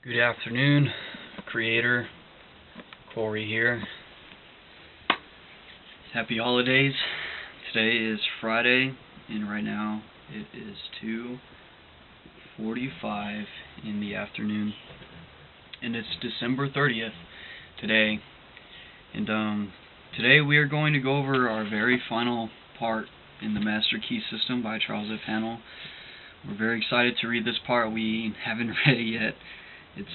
Good afternoon, creator. Corey here. Happy holidays. Today is Friday, and right now it is 2:45 in the afternoon, and it's December 30th today. And today we are going to go over our very final part in the Master Key System by Charles F. Haanel. We're very excited to read this part. We haven't read it yet. It's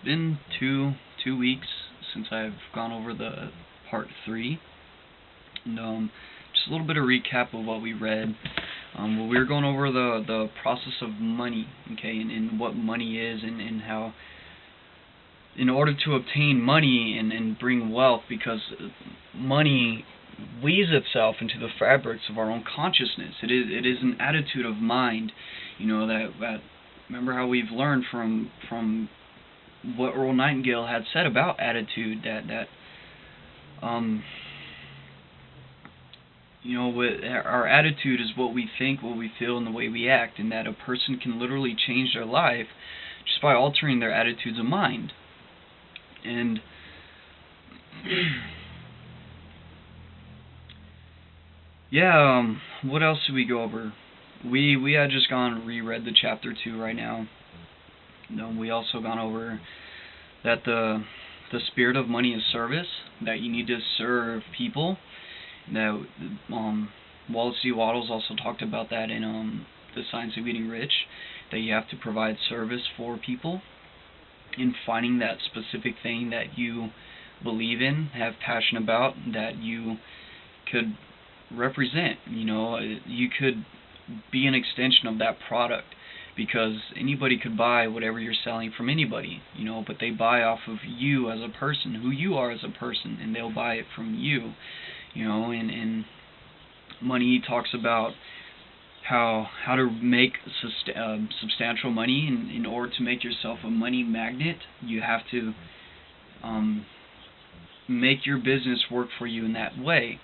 been two weeks since I've gone over the part 3, and just a little bit of recap of what we read. We were going over the process of money, okay, and what money is, and how in order to obtain money and bring wealth, because money weaves itself into the fabrics of our own consciousness. It is an attitude of mind, that remember how we've learned from what Earl Nightingale had said about attitude, that our attitude is what we think, what we feel, and the way we act, and that a person can literally change their life just by altering their attitudes of mind. And yeah, what else did we go over? We had just gone and reread the chapter 2 right now. We also gone over that the spirit of money is service, that you need to serve people. That Wallace D. Wattles also talked about that in The Science of Getting Rich, that you have to provide service for people in finding that specific thing that you believe in, have passion about, that you could represent. You could be an extension of that product, because anybody could buy whatever you're selling from anybody, but they buy off of you as a person, who you are as a person, and they'll buy it from you, and money talks about how to make substantial money. In order to make yourself a money magnet, you have to make your business work for you in that way.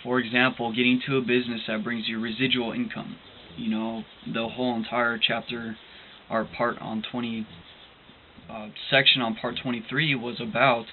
For example, getting to a business that brings you residual income. The whole entire chapter, our part on section on part 23 was about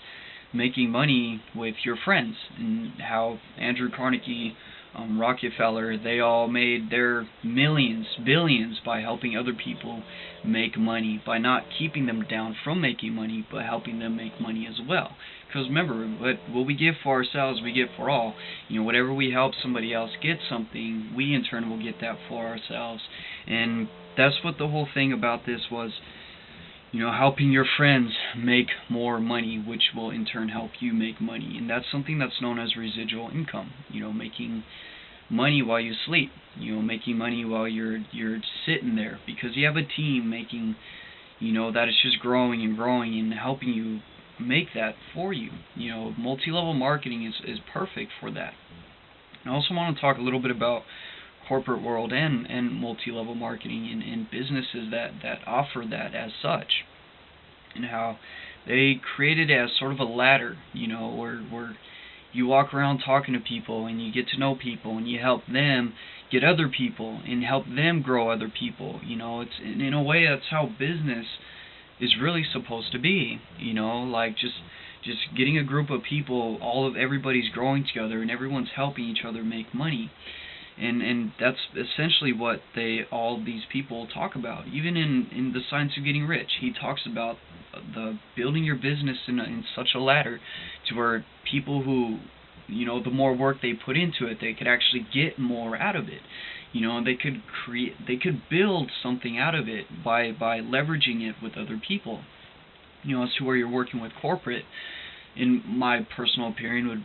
making money with your friends, and how Andrew Carnegie, Rockefeller, they all made their millions, billions by helping other people make money, by not keeping them down from making money, but helping them make money as well. Because remember, what we give for ourselves, we give for all. Whatever we help somebody else get something, we in turn will get that for ourselves. And that's what the whole thing about this was, helping your friends make more money, which will in turn help you make money. And that's something that's known as residual income. Making money while you sleep. Making money while you're sitting there, because you have a team making, that is just growing and growing and helping you make that for you. Multi-level marketing is perfect for that. I also want to talk a little bit about corporate world and multi-level marketing and businesses that offer that as such, and how they created it as sort of a ladder, where you walk around talking to people and you get to know people and you help them get other people and help them grow other people. It's in a way that's how business is really supposed to be. Like just getting a group of people, everybody's growing together and everyone's helping each other make money. And that's essentially what all these people talk about. Even in The Science of Getting Rich, he talks about the building your business in such a ladder to where people who, the more work they put into it, they could actually get more out of it. They could build something out of it by leveraging it with other people. As to where you're working with corporate, in my personal opinion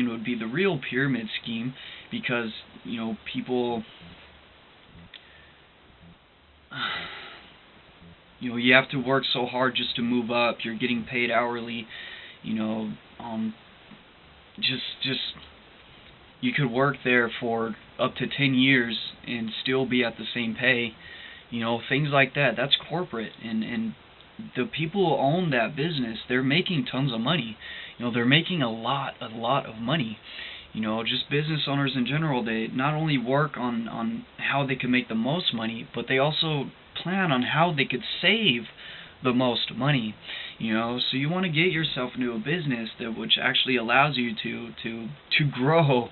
would be the real pyramid scheme, because people, you have to work so hard just to move up. You're getting paid hourly. Just you could work there for up to 10 years and still be at the same pay. Things like that. That's corporate, and the people who own that business, they're making tons of money. They're making a lot of money. Just business owners in general, they not only work on how they can make the most money, but they also plan on how they could save the most money. So you want to get yourself into a business which actually allows you to grow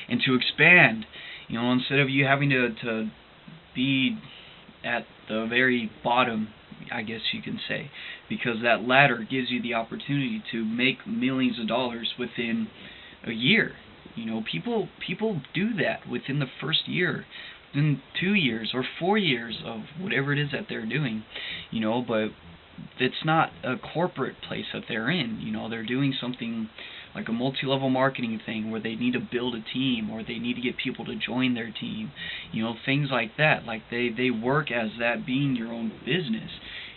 and to expand. Instead of you having to be at the very bottom, I guess you can say, because that ladder gives you the opportunity to make millions of dollars within a year. People do that within the first year, within 2 years or 4 years of whatever it is that they're doing. But it's not a corporate place that they're in. They're doing something like a multi-level marketing thing where they need to build a team, or they need to get people to join their team. Things like that. Like they work as that being your own business.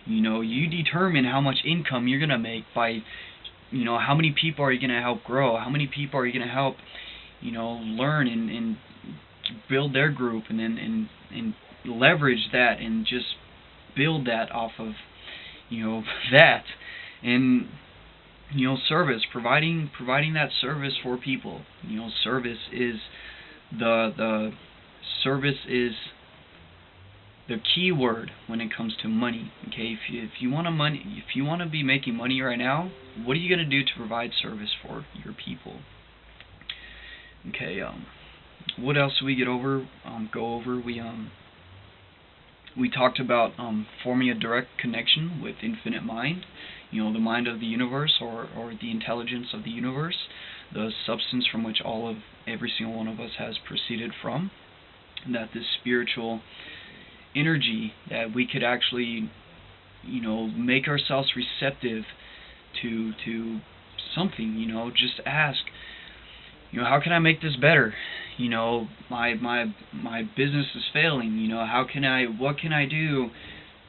You determine how much income you're gonna make by, how many people are you gonna help grow? How many people are you gonna help, learn and build their group, and then and leverage that and just build that off of, that. And service, providing that service for people. Service is the service is the key word when it comes to money. Okay, if you want to be making money right now, what are you going to do to provide service for your people? Okay, what else do we go over? We talked about forming a direct connection with infinite mind, the mind of the universe, or the intelligence of the universe, the substance from which every single one of us has proceeded from, and that this spiritual energy, that we could actually, make ourselves receptive to something. Just ask, how can I make this better? My business is failing. What can I do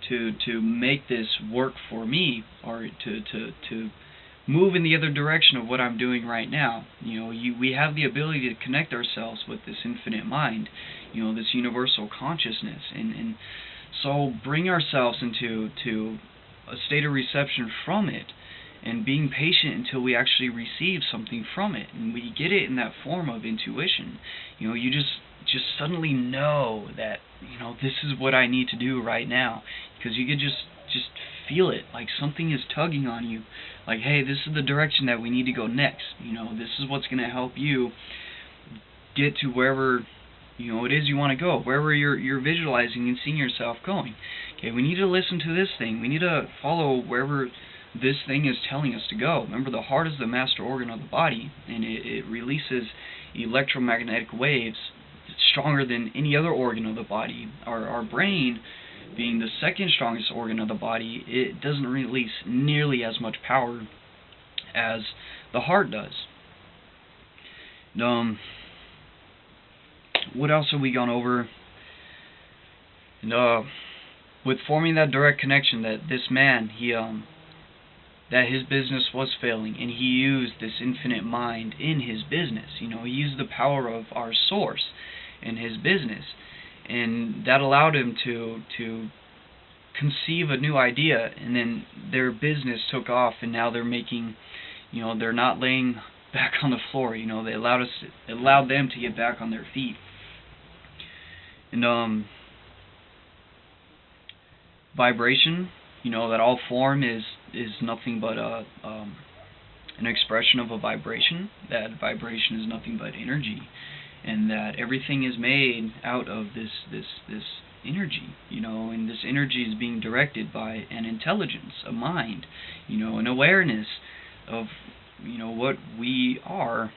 to make this work for me, or to move in the other direction of what I'm doing right now? We have the ability to connect ourselves with this infinite mind, this universal consciousness, and so bring ourselves into a state of reception from it, and being patient until we actually receive something from it, and we get it in that form of intuition. You just suddenly know that this is what I need to do right now, because you could just feel it, like something is tugging on you, like, hey, this is the direction that we need to go next. This is what's going to help you get to wherever it is you want to go, wherever you're visualizing and seeing yourself going. Okay, we need to listen to this thing. We need to follow wherever this thing is telling us to go. Remember, the heart is the master organ of the body, and it releases electromagnetic waves stronger than any other organ of the body. Our brain, being the second strongest organ of the body, it doesn't release nearly as much power as the heart does. What else have we gone over? With forming that direct connection, that this man, that his business was failing, and he used this infinite mind in his business. He used the power of our source in his business, and that allowed him to conceive a new idea, and then their business took off, and now they're making, they're not laying back on the floor. It allowed them to get back on their feet. And vibration, that all form is nothing but an expression of a vibration. That vibration is nothing but energy, and that everything is made out of this energy, and this energy is being directed by an intelligence, a mind, an awareness of what we are.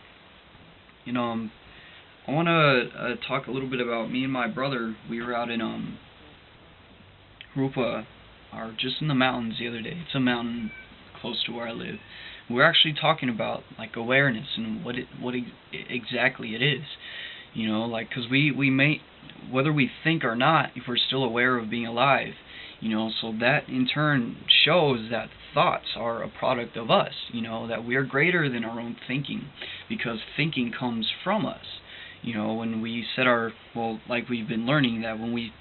I want to talk a little bit about me and my brother. We were out in Rupa, or just in the mountains the other day. It's a mountain close to where I live. We're actually talking about like awareness and what exactly it is. Because we may, whether we think or not, if we're still aware of being alive, so that in turn shows that thoughts are a product of us, that we are greater than our own thinking, because thinking comes from us. When we set like we've been learning, that when we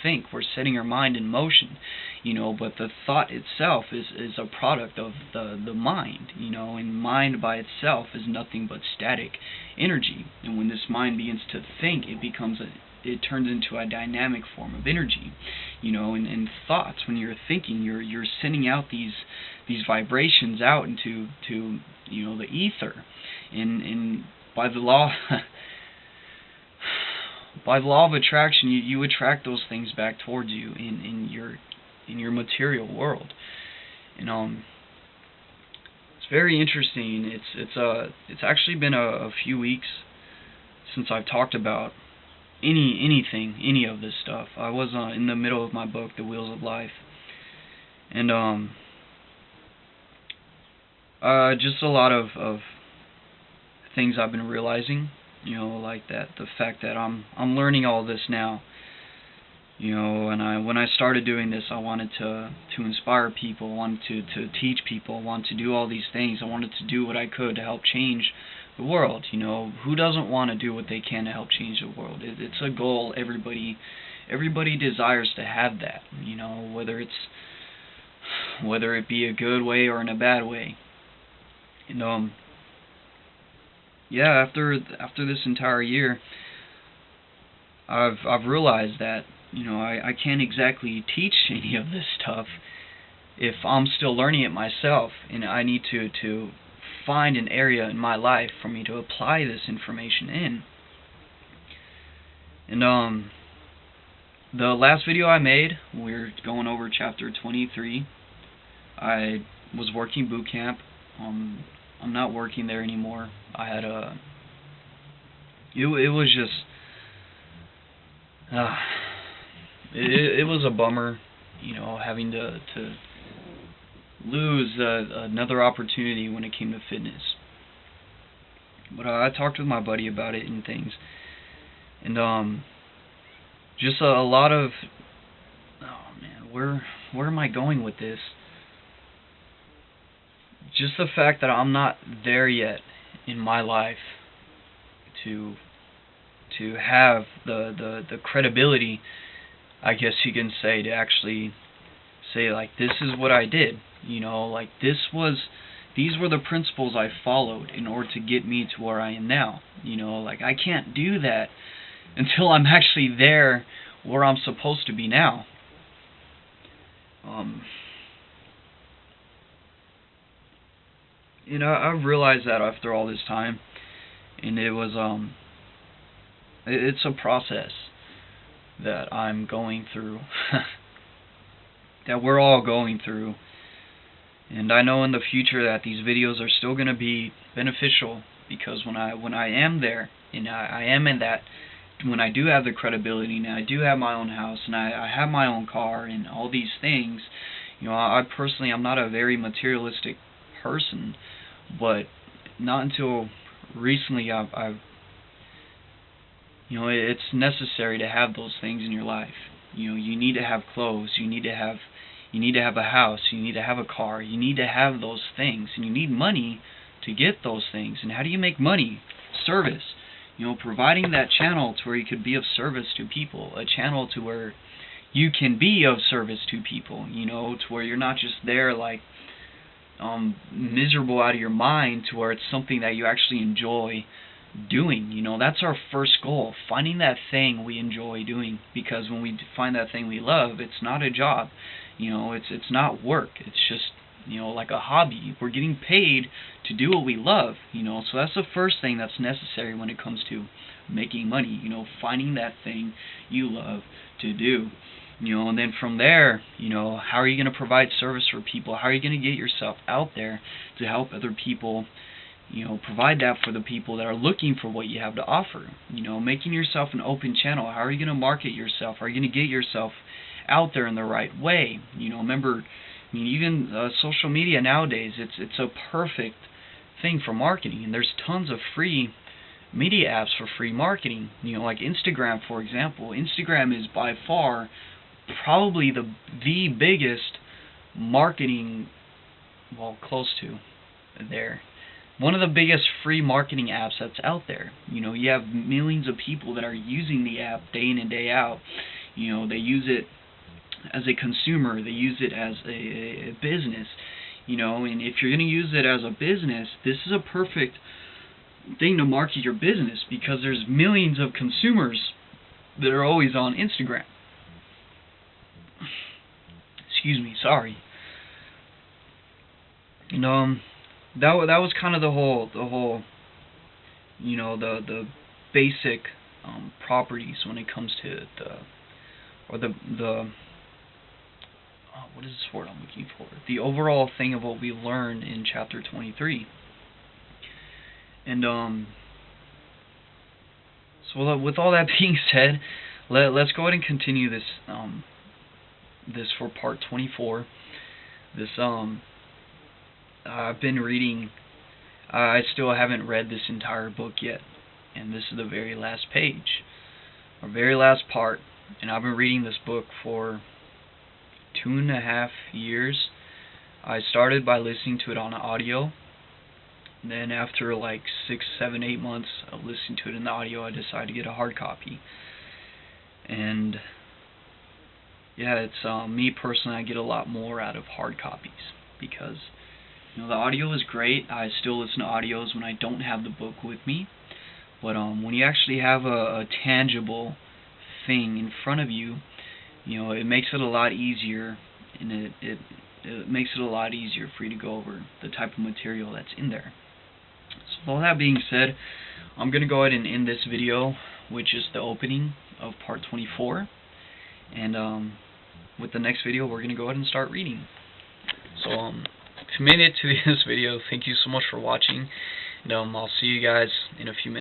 think, we're setting our mind in motion, but the thought itself is a product of the mind, and mind by itself is nothing but static energy. And when this mind begins to think, it turns into a dynamic form of energy, and thoughts. When you're thinking, you're sending out these vibrations out into the ether, and by the law of attraction, you attract those things back towards you in your material world. And it's very interesting. It's actually been a few weeks since I've talked about any of this stuff. I was in the middle of my book, The Wheels of Life, and just a lot of things I've been realizing, like that the fact that I'm learning all this now, and when I started doing this, I wanted to inspire people, wanted to teach people, wanted to do all these things. I wanted to do what I could to help change the world. Who doesn't want to do what they can to help change the world? It's a goal everybody desires to have that, whether it be a good way or in a bad way. And after this entire year, I've realized that I can't exactly teach any of this stuff if I'm still learning it myself, and I need to find an area in my life for me to apply this information in. And the last video I made, we're going over chapter 23. I was working boot camp. I'm not working there anymore. I had it was just it was a bummer, having to lose another opportunity when it came to fitness. But I talked with my buddy about it and things, and just a lot of, oh man, where am I going with this? Just the fact that I'm not there yet in my life to have the credibility, I guess you can say, to actually say, like, this is what I did, like these were the principles I followed in order to get me to where I am now. Like, I can't do that until I'm actually there where I'm supposed to be now. I've realized that after all this time, and it was it's a process that I'm going through, that we're all going through, and I know in the future that these videos are still going to be beneficial, because when I am there, and I am in that, when I do have the credibility, and I do have my own house, and I have my own car, and all these things, I personally, I'm not a very materialistic person, but not until recently I've it's necessary to have those things in your life. You need to have clothes, you need to have a house, you need to have a car, you need to have those things, and you need money to get those things. And how do you make money? Service. Providing that channel to where you could be of service to people, a channel to where you can be of service to people, to where you're not just there like miserable out of your mind, to where it's something that you actually enjoy doing. That's our first goal, finding that thing we enjoy doing, because when we find that thing we love, it's not a job, it's not work, it's just like a hobby. We're getting paid to do what we love, so that's the first thing that's necessary when it comes to making money, finding that thing you love to do. And then from there, how are you going to provide service for people? How are you going to get yourself out there to help other people, provide that for the people that are looking for what you have to offer? Making yourself an open channel. How are you going to market yourself? Are you going to get yourself out there in the right way? Remember, even social media nowadays, it's a perfect thing for marketing, and there's tons of free media apps for free marketing. Like Instagram, for example. Instagram is by far probably the biggest marketing, well, close to there, one of the biggest free marketing apps that's out there. You have millions of people that are using the app day in and day out. They use it as a consumer, they use it as a business, and if you're going to use it as a business, this is a perfect thing to market your business, because there's millions of consumers that are always on Instagram. excuse me, sorry. And that was kind of the whole the basic properties when it comes to the what is this word I'm looking for? The overall thing of what we learned in chapter 23. And so with all that being said, let's go ahead and continue this this for part 24. This I've been reading. I still haven't read this entire book yet, and this is the very last page, or very last part. And I've been reading this book for 2.5 years. I started by listening to it on audio. And then after like 6, 7, 8 months of listening to it in the audio, I decided to get a hard copy. And yeah, it's me personally, I get a lot more out of hard copies because the audio is great. I still listen to audios when I don't have the book with me. But when you actually have a tangible thing in front of you, it makes it a lot easier, and it makes it a lot easier for you to go over the type of material that's in there. So with all that being said, I'm going to go ahead and end this video, which is the opening of part 24. And with the next video, we're going to go ahead and start reading. So if you made it to this video, thank you so much for watching. And I'll see you guys in a few minutes.